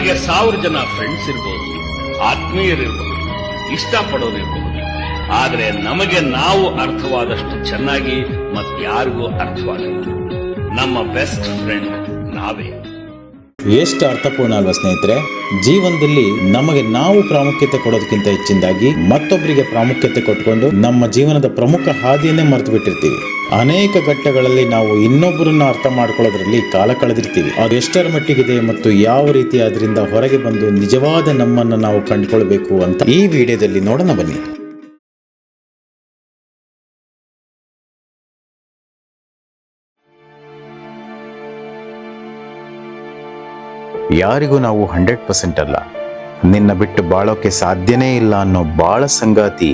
ನಮಗೆ 1000 ಜನ ಫ್ರೆಂಡ್ಸ್ ಇರ್ಬೋದು, ಆತ್ಮೀಯರಿರ್ಬಹುದು, ಇಷ್ಟಪಡೋರಿರ್ಬಹುದು. ಆದ್ರೆ ನಮಗೆ ನಾವು ಅರ್ಥವಾದಷ್ಟು ಚೆನ್ನಾಗಿ ಮತ್ತಾರಿಗೂ ಅರ್ಥವಾಗಲ್ಲ. ನಮ್ಮ ಬೆಸ್ಟ್ ಫ್ರೆಂಡ್ ನಾವೇ. ಎಷ್ಟು ಅರ್ಥಪೂರ್ಣ ಅಲ್ವಾ ಸ್ನೇಹಿತರೆ? ಜೀವನದಲ್ಲಿ ನಮಗೆ ನಾವು ಪ್ರಾಮುಖ್ಯತೆ ಕೊಡೋದಕ್ಕಿಂತ ಹೆಚ್ಚಿನದಾಗಿ ಮತ್ತೊಬ್ಬರಿಗೆ ಪ್ರಾಮುಖ್ಯತೆ ಕೊಟ್ಕೊಂಡು ನಮ್ಮ ಜೀವನದ ಪ್ರಮುಖ ಹಾದಿಯನ್ನೇ ಮರೆತು ಬಿಟ್ಟಿರ್ತೀವಿ. ಅನೇಕ ಘಟ್ಟಗಳಲ್ಲಿ ನಾವು ಇನ್ನೊಬ್ಬರನ್ನ ಅರ್ಥ ಮಾಡ್ಕೊಳ್ಳೋದ್ರಲ್ಲಿ ಕಾಲ ಕಳೆದಿರ್ತೀವಿ. ಅದು ಎಷ್ಟರ ಮಟ್ಟಿಗಿದೆ ಮತ್ತು ಯಾವ ರೀತಿ ಅದರಿಂದ ಹೊರಗೆ ಬಂದು ನಿಜವಾದ ನಮ್ಮನ್ನು ನಾವು ಕಂಡುಕೊಳ್ಬೇಕು ಅಂತ ಈ ವಿಡಿಯೋದಲ್ಲಿ ನೋಡೋಣ ಬನ್ನಿ. ಯಾರಿಗೂ ನಾವು 100% ಅಲ್ಲ. ನಿನ್ನ ಬಿಟ್ಟು ಬಾಳೋಕೆ ಸಾಧ್ಯನೇ ಇಲ್ಲ ಅನ್ನೋ ಬಾಳ ಸಂಗಾತಿ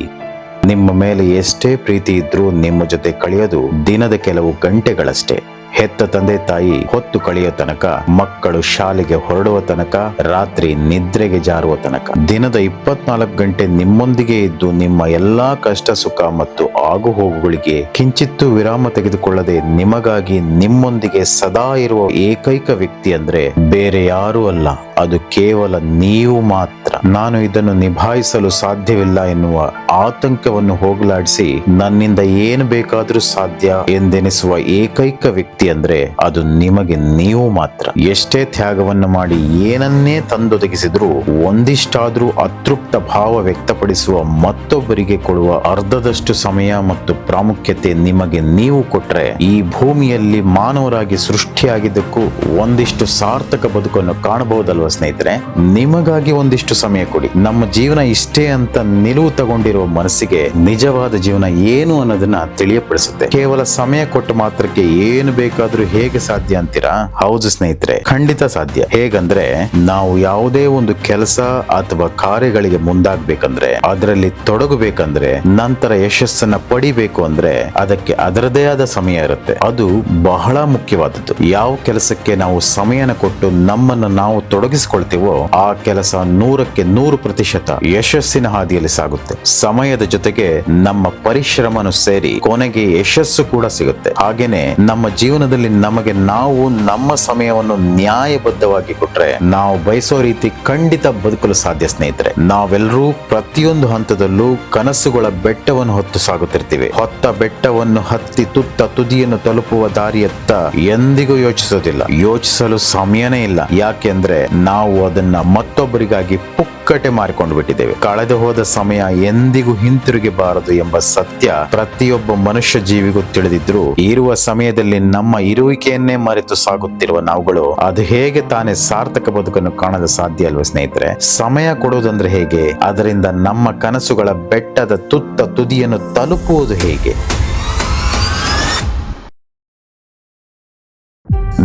ನಿಮ್ಮ ಮೇಲೆ ಎಷ್ಟೇ ಪ್ರೀತಿ ಇದ್ರೂ ನಿಮ್ಮ ಜೊತೆ ಕಳೆಯೋದು ದಿನದ ಕೆಲವು ಗಂಟೆಗಳಷ್ಟೇ. ಹೆತ್ತ ತಂದೆ ತಾಯಿ ಹೊತ್ತು ಕಳೆಯೋ ತನಕ, ಮಕ್ಕಳು ಶಾಲೆಗೆ ಹೊರಡುವ ತನಕ, ರಾತ್ರಿ ನಿದ್ರೆಗೆ ಜಾರುವ ತನಕ, ದಿನದ 24 ಗಂಟೆ ನಿಮ್ಮೊಂದಿಗೆ ಇದ್ದು ನಿಮ್ಮ ಎಲ್ಲಾ ಕಷ್ಟ ಸುಖ ಮತ್ತು ಆಗು ಹೋಗುಗಳಿಗೆ ಕಿಂಚಿತ್ತೂ ವಿರಾಮ ತೆಗೆದುಕೊಳ್ಳದೆ ನಿಮಗಾಗಿ ನಿಮ್ಮೊಂದಿಗೆ ಸದಾ ಇರುವ ಏಕೈಕ ವ್ಯಕ್ತಿ ಅಂದ್ರೆ ಬೇರೆ ಯಾರೂ ಅಲ್ಲ, ಅದು ಕೇವಲ ನೀವು ಮಾತ್ರ. ನಾನು ಇದನ್ನು ನಿಭಾಯಿಸಲು ಸಾಧ್ಯವಿಲ್ಲ ಎನ್ನುವ ಆತಂಕವನ್ನು ಹೋಗಲಾಡಿಸಿ ನನ್ನಿಂದ ಏನು ಬೇಕಾದ್ರೂ ಸಾಧ್ಯ ಎಂದೆನಿಸುವ ಏಕೈಕ ವ್ಯಕ್ತಿ ಅಂದ್ರೆ ಅದು ನಿಮಗೆ ನೀವು ಮಾತ್ರ. ಎಷ್ಟೇ ತ್ಯಾಗವನ್ನು ಮಾಡಿ ಏನನ್ನೇ ತಂದೊದಗಿಸಿದ್ರೂ ಒಂದಿಷ್ಟಾದ್ರೂ ಅತೃಪ್ತ ಭಾವ ವ್ಯಕ್ತಪಡಿಸುವ ಮತ್ತೊಬ್ಬರಿಗೆ ಕೊಡುವ ಅರ್ಧದಷ್ಟು ಸಮಯ ಮತ್ತು ಪ್ರಾಮುಖ್ಯತೆ ನಿಮಗೆ ನೀವು ಕೊಟ್ರೆ ಈ ಭೂಮಿಯಲ್ಲಿ ಮಾನವರಾಗಿ ಸೃಷ್ಟಿಯಾಗಿದ್ದಕ್ಕೂ ಒಂದಿಷ್ಟು ಸಾರ್ಥಕ ಬದುಕನ್ನು ಕಾಣಬಹುದಲ್ವ ಸ್ನೇಹಿತರೆ? ನಿಮಗಾಗಿ ಒಂದಿಷ್ಟು ಸಮಯ ಕೊಡಿ. ನಮ್ಮ ಜೀವನ ಇಷ್ಟೇ ಅಂತ ನಿಲುವು ತಗೊಂಡಿರುವ ಮನಸ್ಸಿಗೆ ನಿಜವಾದ ಜೀವನ ಏನು ಅನ್ನೋದನ್ನ ತಿಳಿಯಪಡಿಸುತ್ತೆ. ಕೇವಲ ಸಮಯ ಕೊಟ್ಟು ಮಾತ್ರಕ್ಕೆ ಏನು ಬೇಕಾದ್ರೂ ಹೇಗೆ ಸಾಧ್ಯ ಅಂತೀರಾ? ಹೌದು ಸ್ನೇಹಿತರೆ, ಖಂಡಿತ ಸಾಧ್ಯ. ಹೇಗಂದ್ರೆ, ನಾವು ಯಾವುದೇ ಒಂದು ಕೆಲಸ ಅಥವಾ ಕಾರ್ಯಗಳಿಗೆ ಮುಂದಾಗಬೇಕಂದ್ರೆ, ಅದರಲ್ಲಿ ತೊಡಗಬೇಕಂದ್ರೆ, ನಂತರ ಯಶಸ್ಸನ್ನ ಪಡಿಬೇಕು ಅಂದ್ರೆ ಅದಕ್ಕೆ ಅದರದೇ ಆದ ಸಮಯ ಇರುತ್ತೆ. ಅದು ಬಹಳ ಮುಖ್ಯವಾದದ್ದು. ಯಾವ ಕೆಲಸಕ್ಕೆ ನಾವು ಸಮಯನ ಕೊಟ್ಟು ನಮ್ಮನ್ನು ನಾವು ತೊಡಗಿಸಿಕೊಳ್ತೀವೋ ಆ ಕೆಲಸ 100ಕ್ಕೆ 100% ಯಶಸ್ಸಿನ ಹಾದಿಯಲ್ಲಿ ಸಾಗುತ್ತೆ. ಸಮಯದ ಜೊತೆಗೆ ನಮ್ಮ ಪರಿಶ್ರಮನು ಸೇರಿ ಕೊನೆಗೆ ಯಶಸ್ಸು ಕೂಡ ಸಿಗುತ್ತೆ. ಹಾಗೇನೆ ನಮ್ಮ ಜೀವನದಲ್ಲಿ ನಮಗೆ ನಾವು ನಮ್ಮ ಸಮಯವನ್ನು ನ್ಯಾಯಬದ್ಧವಾಗಿ ಕೊಟ್ರೆ ನಾವು ಬಯಸೋ ರೀತಿ ಖಂಡಿತ ಬದುಕಲು ಸಾಧ್ಯ ಸ್ನೇಹಿತರೆ. ನಾವೆಲ್ಲರೂ ಪ್ರತಿಯೊಂದು ಹಂತದಲ್ಲೂ ಕನಸುಗಳ ಬೆಟ್ಟವನ್ನು ಹೊತ್ತು ಸಾಗುತ್ತಿರ್ತೀವಿ. ಹೊತ್ತ ಬೆಟ್ಟವನ್ನು ಹತ್ತಿ ತುತ್ತ ತುದಿಯನ್ನು ತಲುಪುವ ದಾರಿಯತ್ತ ಎಂದಿಗೂ ಯೋಚಿಸೋದಿಲ್ಲ. ಯೋಚಿಸಲು ಸಮಯನೇ ಇಲ್ಲ. ಯಾಕೆಂದ್ರೆ ನಾವು ಅದನ್ನ ಮತ್ತೊಬ್ಬರಿಗಾಗಿ ಪುಕ್ಕಟೆ ಮಾರಿಕೊಂಡು ಬಿಟ್ಟಿದ್ದೇವೆ. ಕಳೆದು ಹೋದ ಸಮಯ ಎಂದಿಗೂ ಹಿಂತಿರುಗಿ ಬಾರದು ಎಂಬ ಸತ್ಯ ಪ್ರತಿಯೊಬ್ಬ ಮನುಷ್ಯ ಜೀವಿಗೂ ತಿಳಿದಿದ್ರು ಇರುವ ಸಮಯದಲ್ಲಿ ನಮ್ಮ ಇರುವಿಕೆಯನ್ನೇ ಮರೆತು ಸಾಗುತ್ತಿರುವ ನಾವುಗಳು ಅದು ಹೇಗೆ ತಾನೇ ಸಾರ್ಥಕ ಬದುಕನ್ನು ಕಾಣಲು ಸಾಧ್ಯ ಅಲ್ವ ಸ್ನೇಹಿತರೆ? ಸಮಯ ಕೊಡುವುದಂದ್ರೆ ಹೇಗೆ? ಅದರಿಂದ ನಮ್ಮ ಕನಸುಗಳ ಬೆಟ್ಟದ ತುತ್ತ ತುದಿಯನ್ನು ತಲುಪುವುದು ಹೇಗೆ?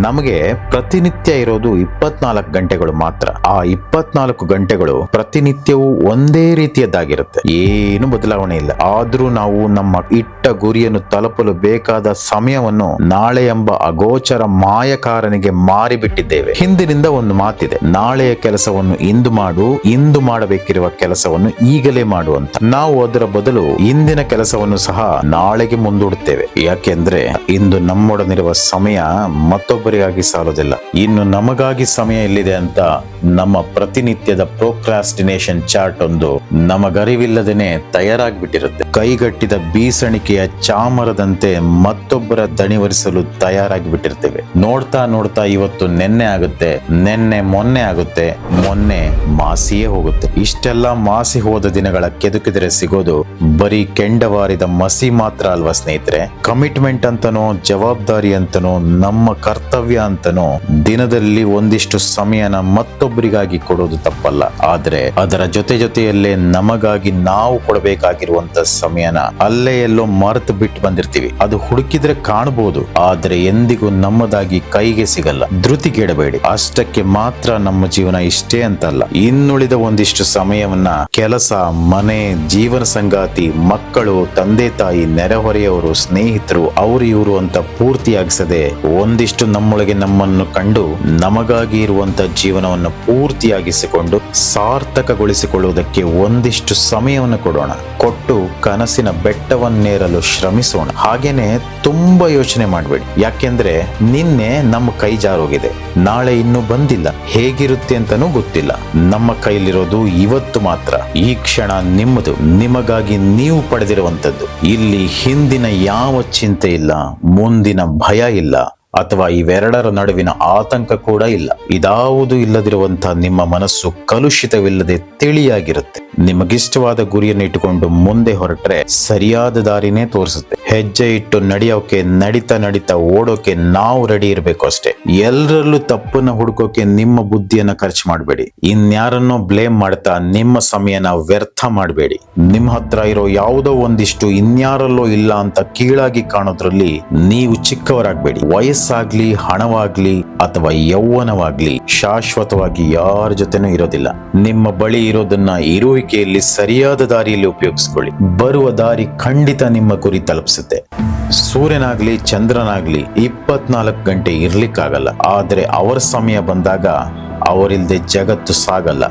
ನಮಗೆ ಪ್ರತಿನಿತ್ಯ ಇರೋದು 24 ಗಂಟೆಗಳು ಮಾತ್ರ. ಆ 24 ಗಂಟೆಗಳು ಪ್ರತಿನಿತ್ಯವೂ ಒಂದೇ ರೀತಿಯದ್ದಾಗಿರುತ್ತೆ. ಏನು ಬದಲಾವಣೆ ಇಲ್ಲ. ಆದ್ರೂ ನಾವು ನಮ್ಮ ಇಟ್ಟ ಗುರಿಯನ್ನು ತಲುಪಲು ಬೇಕಾದ ಸಮಯವನ್ನು ನಾಳೆ ಎಂಬ ಅಗೋಚರ ಮಾಯಕಾರನಿಗೆ ಮಾರಿಬಿಟ್ಟಿದ್ದೇವೆ. ಹಿಂದಿನಿಂದ ಒಂದು ಮಾತಿದೆ, ನಾಳೆಯ ಕೆಲಸವನ್ನು ಇಂದು ಮಾಡು, ಇಂದು ಮಾಡಬೇಕಿರುವ ಕೆಲಸವನ್ನು ಈಗಲೇ ಮಾಡು ಅಂತ. ನಾವು ಅದರ ಬದಲು ಇಂದಿನ ಕೆಲಸವನ್ನು ಸಹ ನಾಳೆಗೆ ಮುಂದೂಡುತ್ತೇವೆ. ಯಾಕೆಂದ್ರೆ ಇಂದು ನಮ್ಮೊಡನಿರುವ ಸಮಯ ಮತ್ತೊಬ್ಬರಿಗಾಗಿ ಸಾಲೋದಿಲ್ಲ. ಇನ್ನು ನಮಗಾಗಿ ಸಮಯ ಎಲ್ಲಿದೆ ಅಂತ ನಮ್ಮ ಪ್ರತಿನಿತ್ಯದ ಪ್ರೋಕ್ರಾಸ್ಟಿನೇಷನ್ ಚಾರ್ಟ್ ಒಂದು ನಮಗರಿವಿಲ್ಲದೇನೆ ತಯಾರಾಗ್ಬಿಟ್ಟಿರುತ್ತೆ. ಕೈಗಟ್ಟಿದ ಬೀಸಣಿಕೆಯ ಚಾಮರದಂತೆ ಮತ್ತೊಬ್ಬರ ದಣಿವರಿಸಲು ತಯಾರಾಗಿ ಬಿಟ್ಟಿರ್ತೇವೆ. ನೋಡ್ತಾ ನೋಡ್ತಾ ಇವತ್ತು ನೆನ್ನೆ ಆಗುತ್ತೆ, ನೆನ್ನೆ ಮೊನ್ನೆ ಆಗುತ್ತೆ, ಮೊನ್ನೆ ಮಾಸಿಯೇ ಹೋಗುತ್ತೆ. ಇಷ್ಟೆಲ್ಲ ಮಾಸಿ ಹೋದ ದಿನಗಳ ಕೆದುಕಿದರೆ ಸಿಗೋದು ಬರೀ ಕೆಂಡವಾರಿದ ಮಸಿ ಮಾತ್ರ ಅಲ್ವಾ ಸ್ನೇಹಿತರೆ? ಕಮಿಟ್ಮೆಂಟ್ ಅಂತನೋ, ಜವಾಬ್ದಾರಿ ಅಂತನೋ, ನಮ್ಮ ಕರ್ತವ್ಯ ಅಂತನೋ ದಿನದಲ್ಲಿ ಒಂದಿಷ್ಟು ಸಮಯನ ಮತ್ತೊಬ್ಬರಿಗಾಗಿ ಕೊಡೋದು ತಪ್ಪಲ್ಲ. ಆದ್ರೆ ಅದರ ಜೊತೆಯಲ್ಲೇ ನಮಗಾಗಿ ನಾವು ಕೊಡಬೇಕಾಗಿರುವಂತ ಸಮಯನ ಅಲ್ಲೇ ಎಲ್ಲೋ ಮರೆತು ಬಿಟ್ಟು ಬಂದಿರ್ತೀವಿ. ಅದು ಹುಡುಕಿದ್ರೆ ಕಾಣಬಹುದು, ಆದ್ರೆ ಎಂದಿಗೂ ನಮ್ಮದಾಗಿ ಕೈಗೆ ಸಿಗಲ್ಲ. ಧೃತಿಗೆಡಬೇಡಿ. ಅಷ್ಟಕ್ಕೆ ಮಾತ್ರ ನಮ್ಮ ಜೀವನ ಇಷ್ಟೇ ಅಂತಲ್ಲ. ಇನ್ನುಳಿದ ಒಂದಿಷ್ಟು ಸಮಯವನ್ನ ಕೆಲಸ, ಮನೆ, ಜೀವನ ಸಂಗಾತಿ, ಮಕ್ಕಳು, ತಂದೆ ತಾಯಿ, ನೆರೆಹೊರೆಯವರು, ಸ್ನೇಹಿತರು, ಅವರು ಇವರು ಅಂತ ಪೂರ್ತಿಯಾಗಿಸದೆ ಒಂದಿಷ್ಟು ನಮ್ಮೊಳಗೆ ನಮ್ಮನ್ನು ಕಂಡು ನಮಗಾಗಿ ಇರುವಂತ ಜೀವನವನ್ನು ಪೂರ್ತಿಯಾಗಿಸಿಕೊಂಡು ಸಾರ್ಥಕಗೊಳಿಸಿಕೊಳ್ಳುವುದಕ್ಕೆ ಒಂದಿಷ್ಟು ಸಮಯವನ್ನು ಕೊಡೋಣ. ಕೊಟ್ಟು ಕನಸಿನ ಬೆಟ್ಟವನ್ನೇರಲು ಶ್ರಮಿಸೋಣ. ಹಾಗೇನೆ ತುಂಬಾ ಯೋಚನೆ ಮಾಡಬೇಡಿ, ಯಾಕೆಂದ್ರೆ ನಿನ್ನೆ ನಮ್ಮ ಕೈ ಜಾರೋಗಿದೆ, ನಾಳೆ ಇನ್ನೂ ಬಂದಿಲ್ಲ, ಹೇಗಿರುತ್ತೆ ಅಂತಾನೂ ಗೊತ್ತಿಲ್ಲ. ನಮ್ಮ ಕೈಲಿರೋದು ಇವತ್ತು ಮಾತ್ರ. ಈ ಕ್ಷಣ ನಿಮ್ಮದು, ನಿಮಗಾಗಿ ನೀವು ಪಡೆದಿರುವಂತದ್ದು. ಇಲ್ಲಿ ಹಿಂದಿನ ಯಾವ ಚಿಂತೆ ಇಲ್ಲ, ಮುಂದಿನ ಭಯ ಇಲ್ಲ, ಅಥವಾ ಇವೆರಡರ ನಡುವಿನ ಆತಂಕ ಕೂಡ ಇಲ್ಲ. ಇದಾವುದು ಇಲ್ಲದಿರುವಂತಹ ನಿಮ್ಮ ಮನಸ್ಸು ಕಲುಷಿತವಿಲ್ಲದೆ ತಿಳಿಯಾಗಿರುತ್ತೆ. ನಿಮಗಿಷ್ಟವಾದ ಗುರಿಯನ್ನು ಇಟ್ಟುಕೊಂಡು ಮುಂದೆ ಹೊರಟ್ರೆ ಸರಿಯಾದ ದಾರಿನೇ ತೋರಿಸುತ್ತೆ. ಹೆಜ್ಜೆ ಇಟ್ಟು ನಡೆಯೋಕೆ, ನಡಿತಾ ಓಡೋಕೆ ನಾವು ರೆಡಿ ಇರಬೇಕು ಅಷ್ಟೇ. ಎಲ್ಲರಲ್ಲೂ ತಪ್ಪನ್ನ ಹುಡುಕೋಕೆ ನಿಮ್ಮ ಬುದ್ಧಿಯನ್ನ ಖರ್ಚು ಮಾಡಬೇಡಿ. ಇನ್ಯಾರನ್ನೋ ಬ್ಲೇಮ್ ಮಾಡ್ತಾ ನಿಮ್ಮ ಸಮಯನ ವ್ಯರ್ಥ ಮಾಡಬೇಡಿ. ನಿಮ್ಮ ಹತ್ರ ಇರೋ ಯಾವುದೋ ಒಂದಿಷ್ಟು ಇನ್ಯಾರಲ್ಲೋ ಇಲ್ಲ ಅಂತ ಕೀಳಾಗಿ ಕಾಣೋದ್ರಲ್ಲಿ ನೀವು ಚಿಕ್ಕವರಾಗಬೇಡಿ. ವಯಸ್ಸಾಗ್ಲಿ, ಹಣವಾಗ್ಲಿ ಅಥವಾ ಯೌವನವಾಗ್ಲಿ ಶಾಶ್ವತವಾಗಿ ಯಾರ ಜೊತೆನೂ ಇರೋದಿಲ್ಲ. ನಿಮ್ಮ ಬಳಿ ಇರೋದನ್ನ ಇರುವಿಕೆಯಲ್ಲಿ ಸರಿಯಾದ ದಾರಿಯಲ್ಲಿ ಉಪಯೋಗಿಸ್ಕೊಳ್ಳಿ. ಬರುವ ದಾರಿ ಖಂಡಿತ ನಿಮ್ಮ ಗುರಿ ತಲುಪಿಸುತ್ತೆ. ಸೂರ್ಯನಾಗ್ಲಿ, ಚಂದ್ರನಾಗ್ಲಿ 24 ಗಂಟೆ ಇರ್ಲಿಕ್ಕಾಗಲ್ಲ. ಆದ್ರೆ ಅವರ ಸಮಯ ಬಂದಾಗ ಅವರಿಲ್ದೆ ಜಗತ್ತು ಸಾಗಲ್ಲ.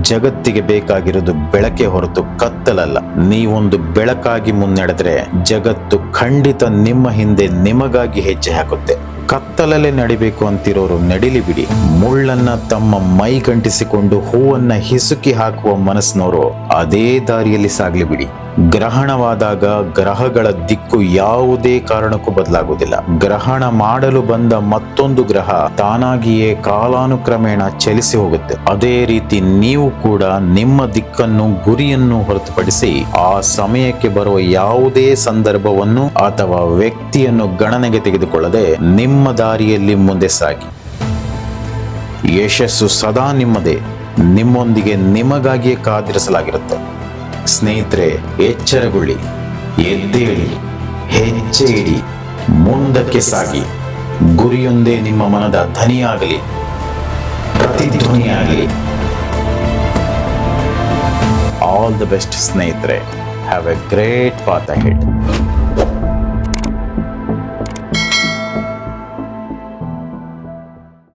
ಜಗತ್ತಿಗೆ ಬೇಕಾಗಿರೋದು ಬೆಳಕೆ ಹೊರತು ಕತ್ತಲಲ್ಲ. ನೀವೊಂದು ಬೆಳಕಾಗಿ ಮುನ್ನಡೆದ್ರೆ ಜಗತ್ತು ಖಂಡಿತ ನಿಮ್ಮ ಹಿಂದೆ ನಿಮಗಾಗಿ ಹೆಜ್ಜೆ ಹಾಕುತ್ತೆ. ಕತ್ತಲಲ್ಲೇ ನಡಿಬೇಕು ಅಂತಿರೋರು ನಡಿಲಿ ಬಿಡಿ. ಮುಳ್ಳನ್ನ ತಮ್ಮ ಮೈ ಗಂಟಿಸಿಕೊಂಡು ಹೂವನ್ನ ಹಿಸುಕಿ ಹಾಕುವ ಮನಸ್ಸಿನವರು ಅದೇ ದಾರಿಯಲ್ಲಿ ಸಾಗ್ಲಿ ಬಿಡಿ. ಗ್ರಹಣವಾದಾಗ ಗ್ರಹಗಳ ದಿಕ್ಕು ಯಾವುದೇ ಕಾರಣಕ್ಕೂ ಬದಲಾಗುವುದಿಲ್ಲ. ಗ್ರಹಣ ಮಾಡಲು ಬಂದ ಮತ್ತೊಂದು ಗ್ರಹ ತಾನಾಗಿಯೇ ಕಾಲಾನುಕ್ರಮೇಣ ಚಲಿಸಿ ಹೋಗುತ್ತೆ. ಅದೇ ರೀತಿ ನೀವು ಕೂಡ ನಿಮ್ಮ ದಿಕ್ಕನ್ನು, ಗುರಿಯನ್ನು ಹೊರತುಪಡಿಸಿ ಆ ಸಮಯಕ್ಕೆ ಬರುವ ಯಾವುದೇ ಸಂದರ್ಭವನ್ನು ಅಥವಾ ವ್ಯಕ್ತಿಯನ್ನು ಗಣನೆಗೆ ತೆಗೆದುಕೊಳ್ಳದೆ ನಿಮ್ಮ ದಾರಿಯಲ್ಲಿ ಮುಂದೆ ಸಾಗಿ. ಯಶಸ್ಸು ಸದಾ ನಿಮ್ಮದೇ, ನಿಮ್ಮೊಂದಿಗೆ ನಿಮಗಾಗಿಯೇ ಕಾದಿರಿಸಲಾಗಿರುತ್ತೆ. ಸ್ನೇಹಿತರೆ, ಎಚ್ಚರಗೊಳ್ಳಿ, ಎದ್ದೇಳಿ, ಹೆಜ್ಜೆ ಇಡಿ, ಮುಂದಕ್ಕೆ ಸಾಗಿ. ಗುರಿಯೊಂದೇ ನಿಮ್ಮ ಮನದ ಧ್ವನಿಯಾಗಲಿ, ಪ್ರತಿಧ್ವನಿಯಾಗಲಿ. ಆಲ್ ದ ಬೆಸ್ಟ್ ಸ್ನೇಹಿತರೆ. Have A great path ahead.